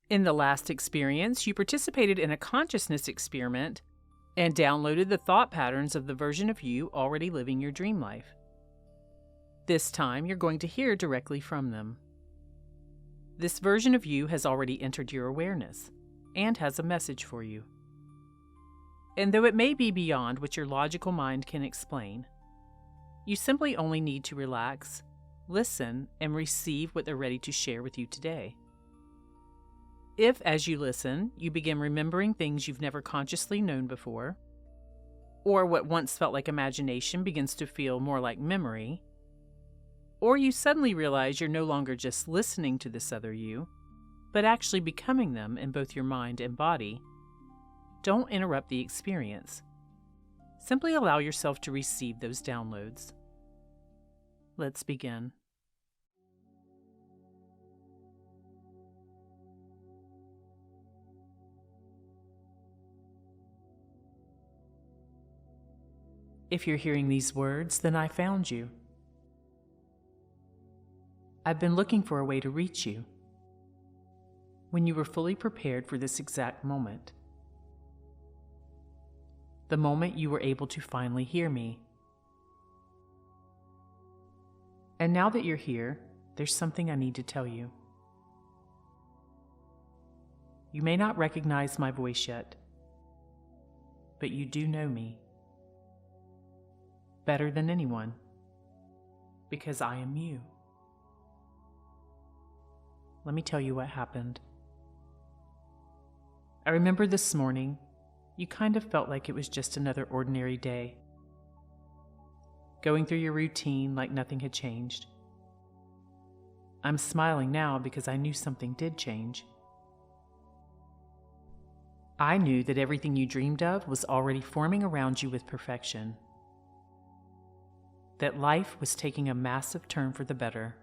In the last experience, you participated in a consciousness experiment and downloaded the thought patterns of the version of you already living your dream life. This time, you're going to hear directly from them. This version of you has already entered your awareness and has a message for you. And though it may be beyond what your logical mind can explain, you simply only need to relax, listen, and receive what they're ready to share with you today. If, as you listen, you begin remembering things you've never consciously known before, or what once felt like imagination begins to feel more like memory, or you suddenly realize you're no longer just listening to this other you, but actually becoming them in both your mind and body, don't interrupt the experience. Simply allow yourself to receive those downloads. Let's begin. If you're hearing these words, then I found you. I've been looking for a way to reach you. When you were fully prepared for this exact moment, the moment you were able to finally hear me. And now that you're here, there's something I need to tell you. You may not recognize my voice yet, but you do know me. Better than anyone, because I am you. Let me tell you what happened. I remember this morning, you kind of felt like it was just another ordinary day, going through your routine like nothing had changed. I'm smiling now because I knew something did change. I knew that everything you dreamed of was already forming around you with perfection. That life was taking a massive turn for the better.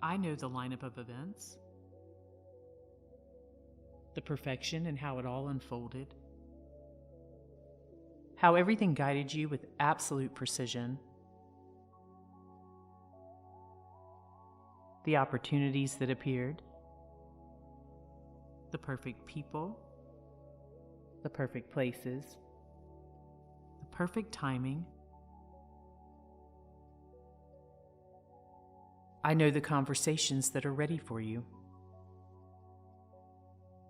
I know the lineup of events, the perfection and how it all unfolded, how everything guided you with absolute precision, the opportunities that appeared, the perfect people, the perfect places, the perfect timing. I know the conversations that are ready for you,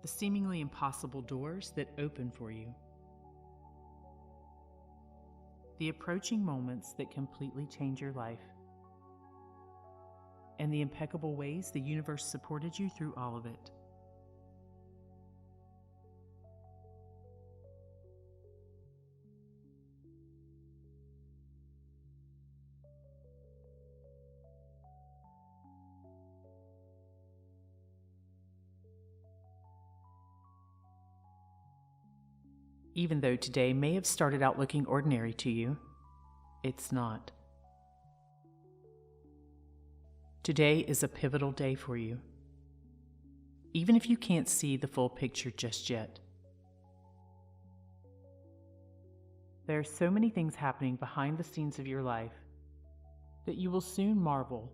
the seemingly impossible doors that open for you, the approaching moments that completely change your life, and the impeccable ways the universe supported you through all of it. Even though today may have started out looking ordinary to you, it's not. Today is a pivotal day for you, even if you can't see the full picture just yet. There are so many things happening behind the scenes of your life that you will soon marvel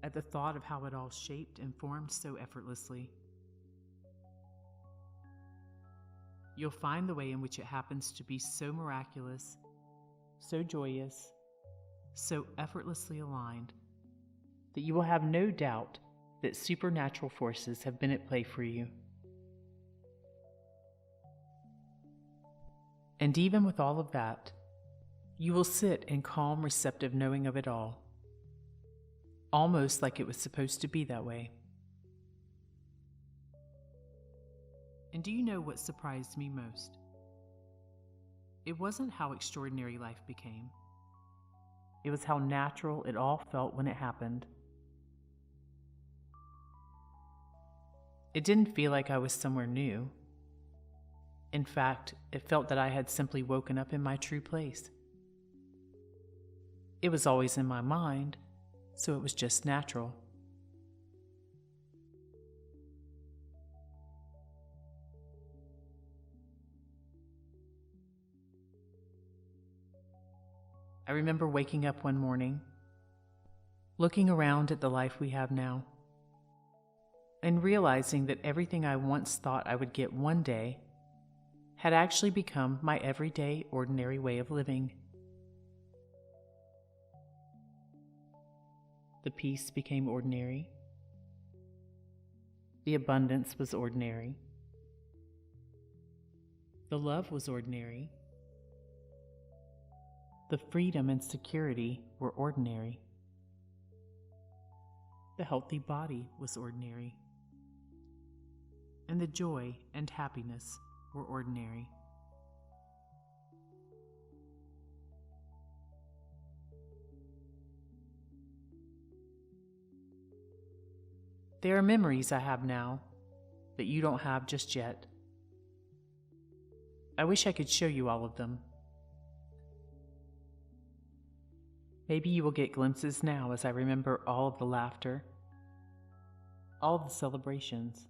at the thought of how it all shaped and formed so effortlessly. You'll find the way in which it happens to be so miraculous, so joyous, so effortlessly aligned, that you will have no doubt that supernatural forces have been at play for you. And even with all of that, you will sit in calm, receptive knowing of it all, almost like it was supposed to be that way. And do you know what surprised me most? It wasn't how extraordinary life became. It was how natural it all felt when it happened. It didn't feel like I was somewhere new. In fact, it felt that I had simply woken up in my true place. It was always in my mind, so it was just natural. I remember waking up one morning, looking around at the life we have now, and realizing that everything I once thought I would get one day had actually become my everyday, ordinary way of living. The peace became ordinary. The abundance was ordinary. The love was ordinary. The freedom and security were ordinary. The healthy body was ordinary. And the joy and happiness were ordinary. There are memories I have now that you don't have just yet. I wish I could show you all of them. Maybe you will get glimpses now as I remember all of the laughter, all of the celebrations,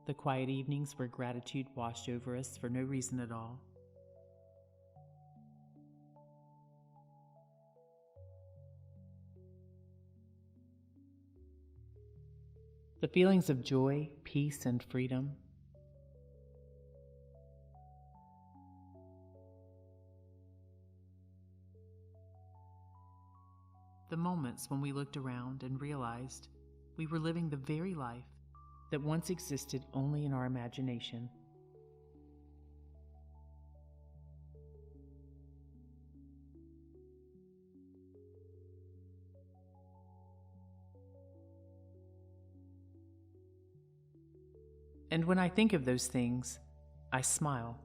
the quiet evenings where gratitude washed over us for no reason at all. The feelings of joy, peace, and freedom. The moments when we looked around and realized we were living the very life that once existed only in our imagination. And when I think of those things, I smile,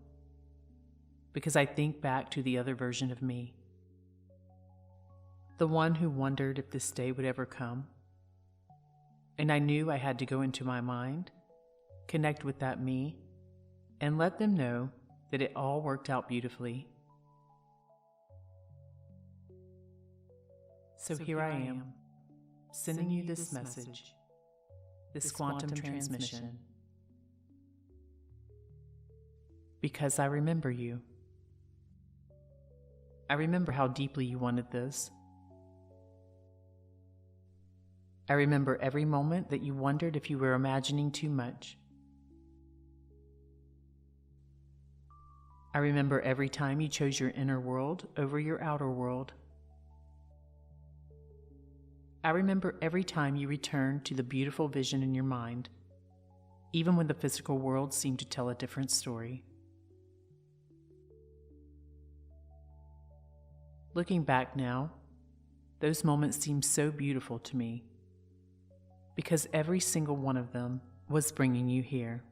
because I think back to the other version of me, the one who wondered if this day would ever come. And I knew I had to go into my mind, connect with that me, and let them know that it all worked out beautifully. So here I am, sending you this message, this quantum transmission, because I remember you. I remember how deeply you wanted this. I remember every moment that you wondered if you were imagining too much. I remember every time you chose your inner world over your outer world. I remember every time you returned to the beautiful vision in your mind, even when the physical world seemed to tell a different story. Looking back now, those moments seem so beautiful to me, because every single one of them was bringing you here.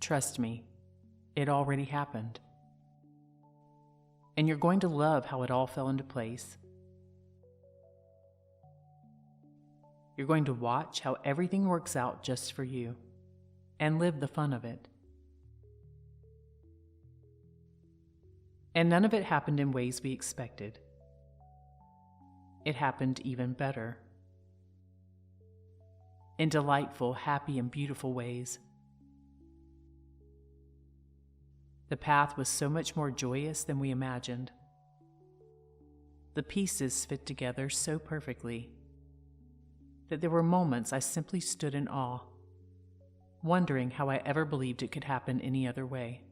Trust me, it already happened. And you're going to love how it all fell into place. You're going to watch how everything works out just for you, and live the fun of it. And none of it happened in ways we expected. It happened even better. In delightful, happy, and beautiful ways. The path was so much more joyous than we imagined. The pieces fit together so perfectly that there were moments I simply stood in awe, wondering how I ever believed it could happen any other way.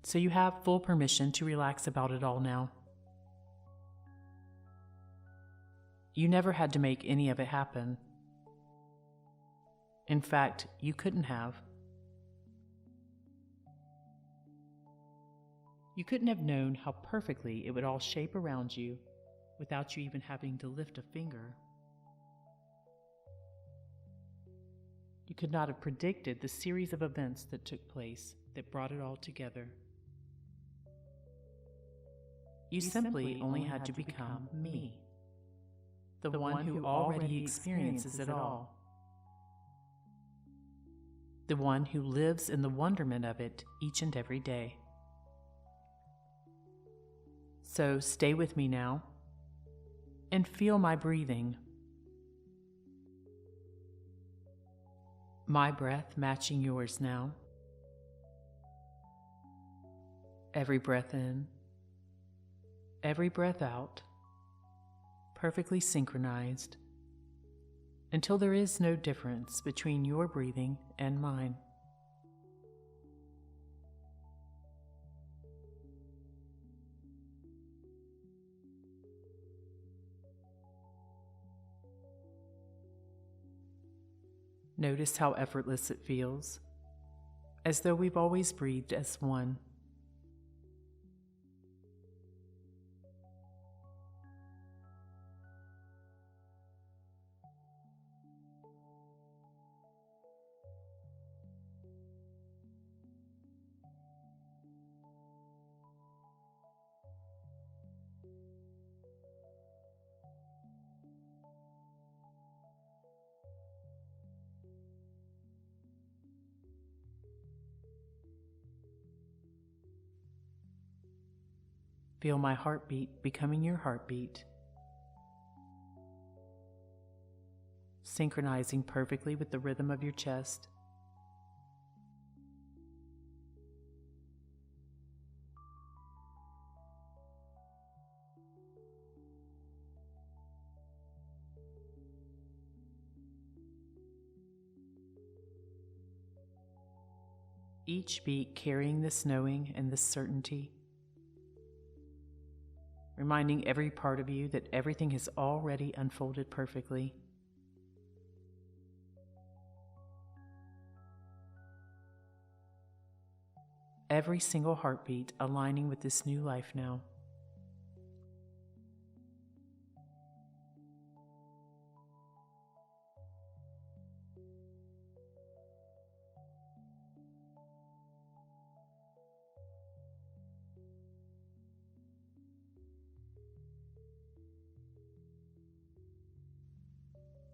So you have full permission to relax about it all now. You never had to make any of it happen. In fact, you couldn't have. You couldn't have known how perfectly it would all shape around you without you even having to lift a finger. You could not have predicted the series of events that took place that brought it all together. You simply only had to become me, the one who already experiences it all, the one who lives in the wonderment of it each and every day. So stay with me now and feel my breathing. My breath matching yours now. Every breath in, every breath out, perfectly synchronized, until there is no difference between your breathing and mine. Notice how effortless it feels, as though we've always breathed as one. Feel my heartbeat becoming your heartbeat, synchronizing perfectly with the rhythm of your chest. Each beat carrying this knowing and this certainty, reminding every part of you that everything has already unfolded perfectly. Every single heartbeat aligning with this new life now.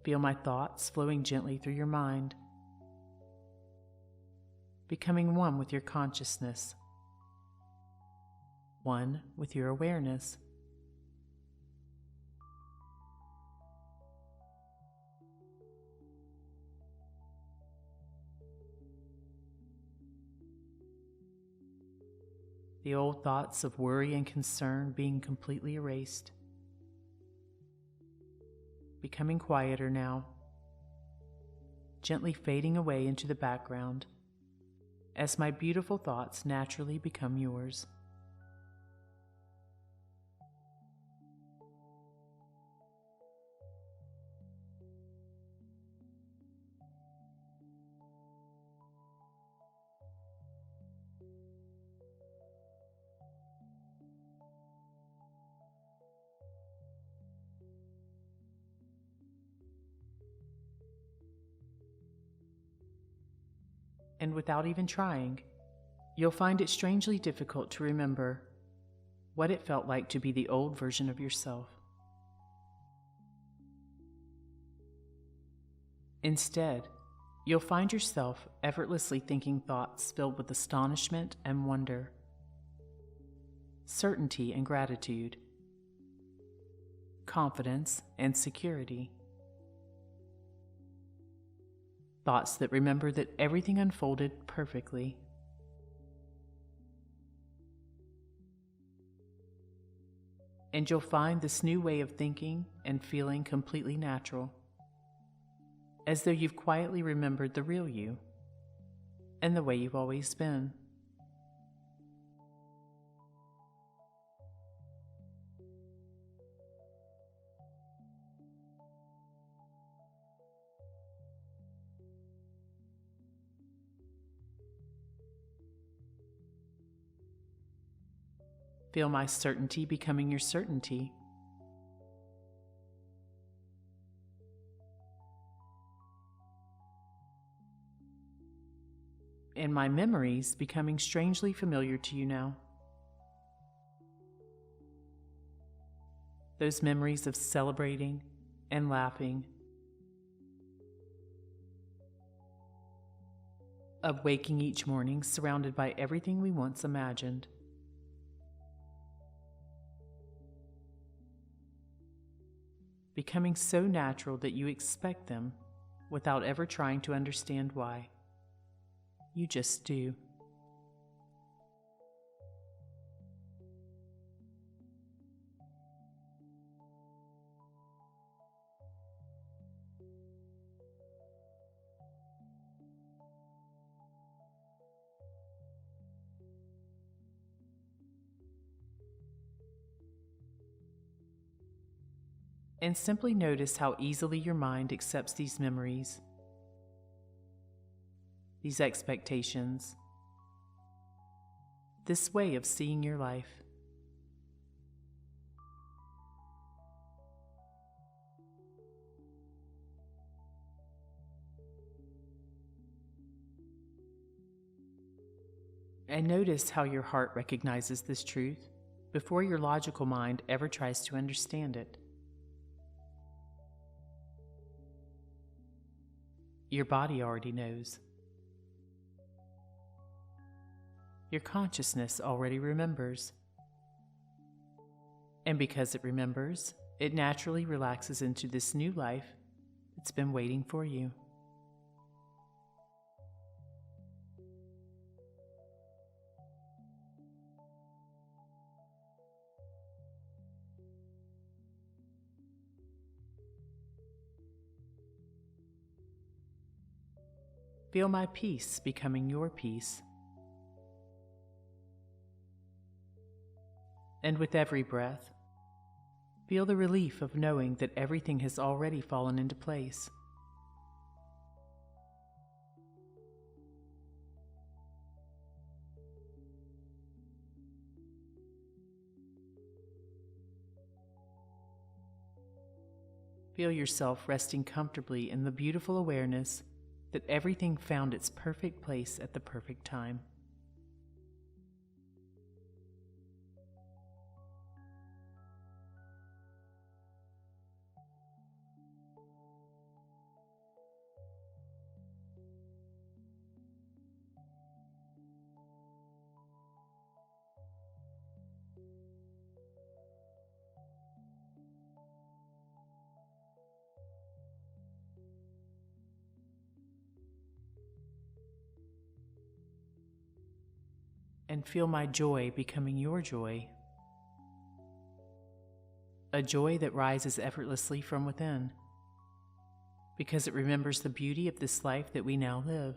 Feel my thoughts flowing gently through your mind, becoming one with your consciousness, one with your awareness. The old thoughts of worry and concern being completely erased, becoming quieter now, gently fading away into the background as my beautiful thoughts naturally become yours. And without even trying, you'll find it strangely difficult to remember what it felt like to be the old version of yourself. Instead, you'll find yourself effortlessly thinking thoughts filled with astonishment and wonder, certainty and gratitude, confidence and security. Thoughts that remember that everything unfolded perfectly. And you'll find this new way of thinking and feeling completely natural, as though you've quietly remembered the real you and the way you've always been. Feel my certainty becoming your certainty. And my memories becoming strangely familiar to you now. Those memories of celebrating and laughing, of waking each morning surrounded by everything we once imagined. becoming so natural that you expect them without ever trying to understand why. You just do. And simply notice how easily your mind accepts these memories, these expectations, this way of seeing your life. And notice how your heart recognizes this truth before your logical mind ever tries to understand it. Your body already knows. Your consciousness already remembers. And because it remembers, it naturally relaxes into this new life that's been waiting for you. Feel my peace becoming your peace. And with every breath, feel the relief of knowing that everything has already fallen into place. Feel yourself resting comfortably in the beautiful awareness that everything found its perfect place at the perfect time. And feel my joy becoming your joy. A joy that rises effortlessly from within, because it remembers the beauty of this life that we now live.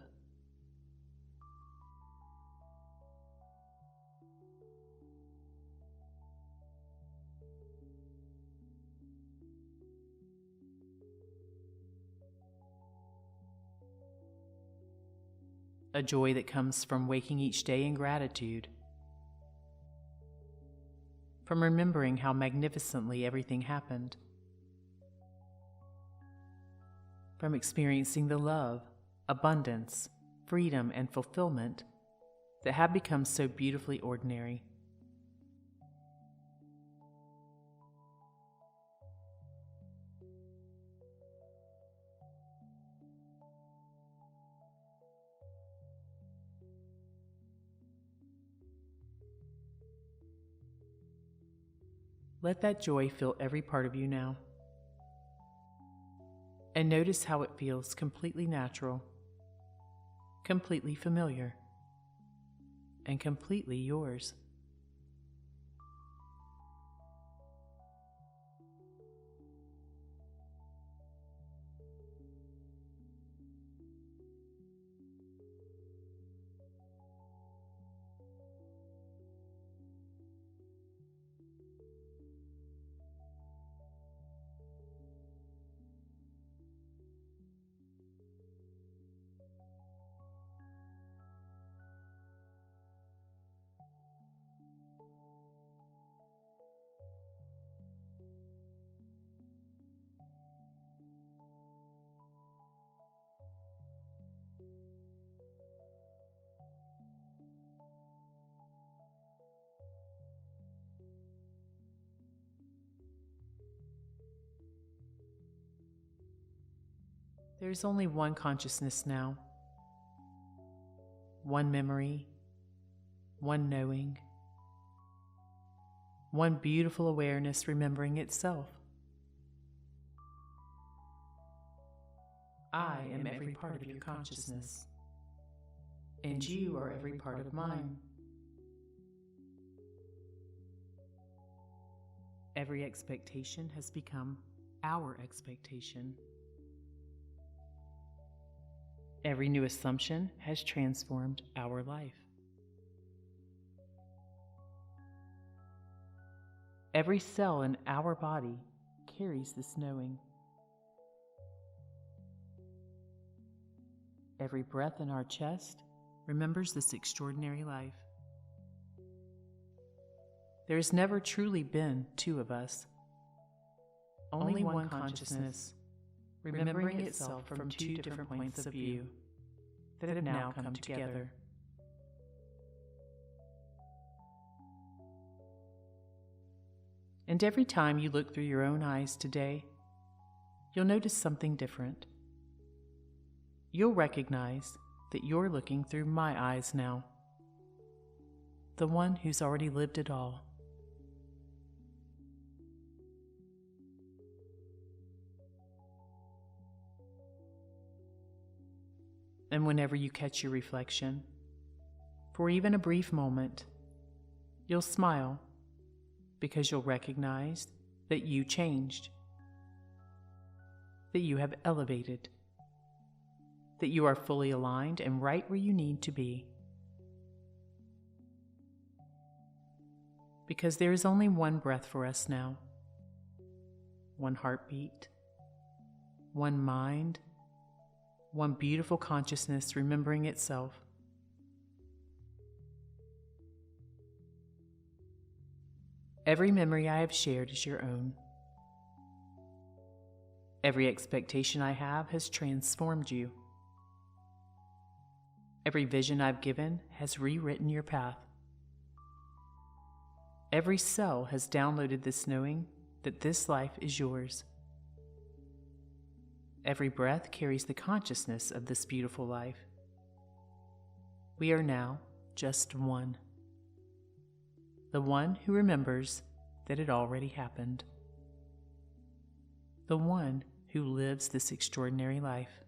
A joy that comes from waking each day in gratitude, from remembering how magnificently everything happened, from experiencing the love, abundance, freedom, and fulfillment that have become so beautifully ordinary. Let that joy fill every part of you now. And notice how it feels completely natural, completely familiar, and completely yours. There is only one consciousness now, one memory, one knowing, one beautiful awareness remembering itself. I am every part of your consciousness, and you are every part of mine. Every expectation has become our expectation. Every new assumption has transformed our life. Every cell in our body carries this knowing. Every breath in our chest remembers this extraordinary life. There has never truly been two of us. Only one consciousness, remembering itself from two different points of view that have now come together. And every time you look through your own eyes today, you'll notice something different. You'll recognize that you're looking through my eyes now, the one who's already lived it all. And whenever you catch your reflection, for even a brief moment, you'll smile because you'll recognize that you changed, that you have elevated, that you are fully aligned and right where you need to be. Because there is only one breath for us now, one heartbeat, one mind, one beautiful consciousness remembering itself. Every memory I have shared is your own. Every expectation I have has transformed you. Every vision I've given has rewritten your path. Every cell has downloaded this knowing that this life is yours. Every breath carries the consciousness of this beautiful life. We are now just one. The one who remembers that it already happened. The one who lives this extraordinary life.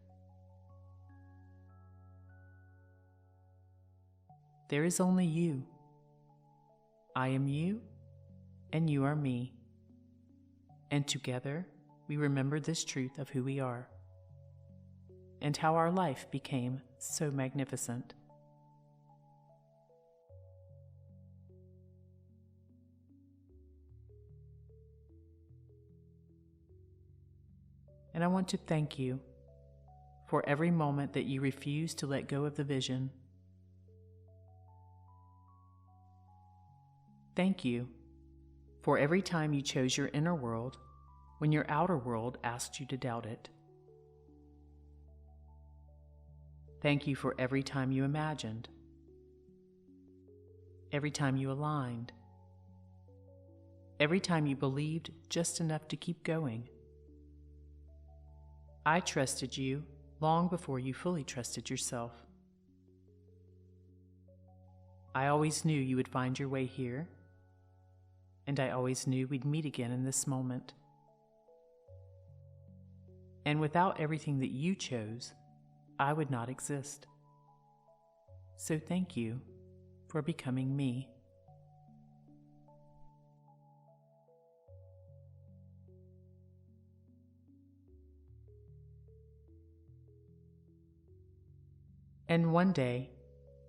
There is only you. I am you, and you are me. And together, we remember this truth of who we are, and how our life became so magnificent. And I want to thank you for every moment that you refuse to let go of the vision. Thank you for every time you chose your inner world when your outer world asked you to doubt it. Thank you for every time you imagined, every time you aligned, every time you believed just enough to keep going. I trusted you long before you fully trusted yourself. I always knew you would find your way here, and I always knew we'd meet again in this moment. And without everything that you chose, I would not exist. So thank you for becoming me. And one day,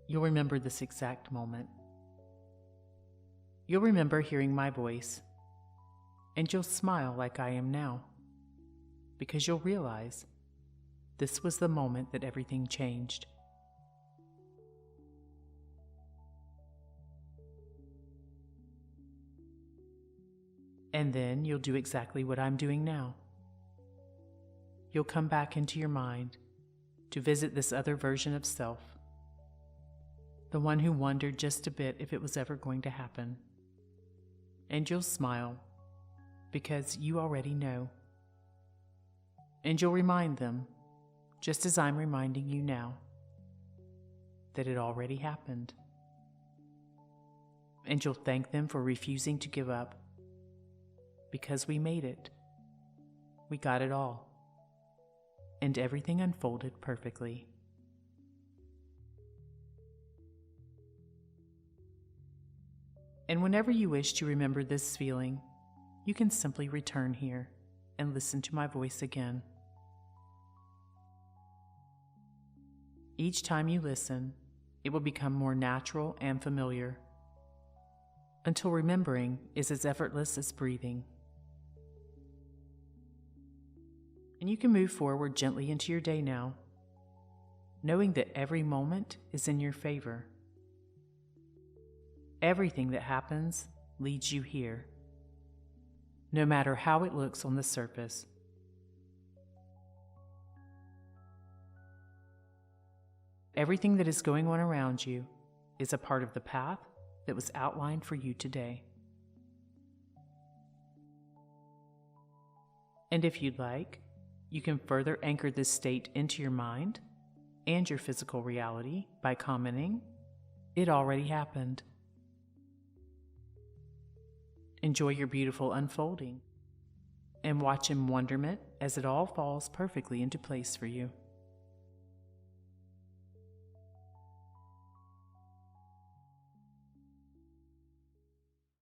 you'll remember this exact moment. You'll remember hearing my voice, and you'll smile like I am now, because you'll realize this was the moment that everything changed. And then you'll do exactly what I'm doing now. You'll come back into your mind to visit this other version of self, the one who wondered just a bit if it was ever going to happen. And you'll smile because you already know. And you'll remind them, just as I'm reminding you now, that it already happened. And you'll thank them for refusing to give up, because we made it. We got it all. and everything unfolded perfectly. And whenever you wish to remember this feeling, you can simply return here and listen to my voice again. Each time you listen, it will become more natural and familiar, until remembering is as effortless as breathing. And you can move forward gently into your day now, knowing that every moment is in your favor. Everything that happens leads you here, no matter how it looks on the surface. Everything that is going on around you is a part of the path that was outlined for you today. And if you'd like, you can further anchor this state into your mind and your physical reality by commenting, "It already happened." Enjoy your beautiful unfolding and watch in wonderment as it all falls perfectly into place for you.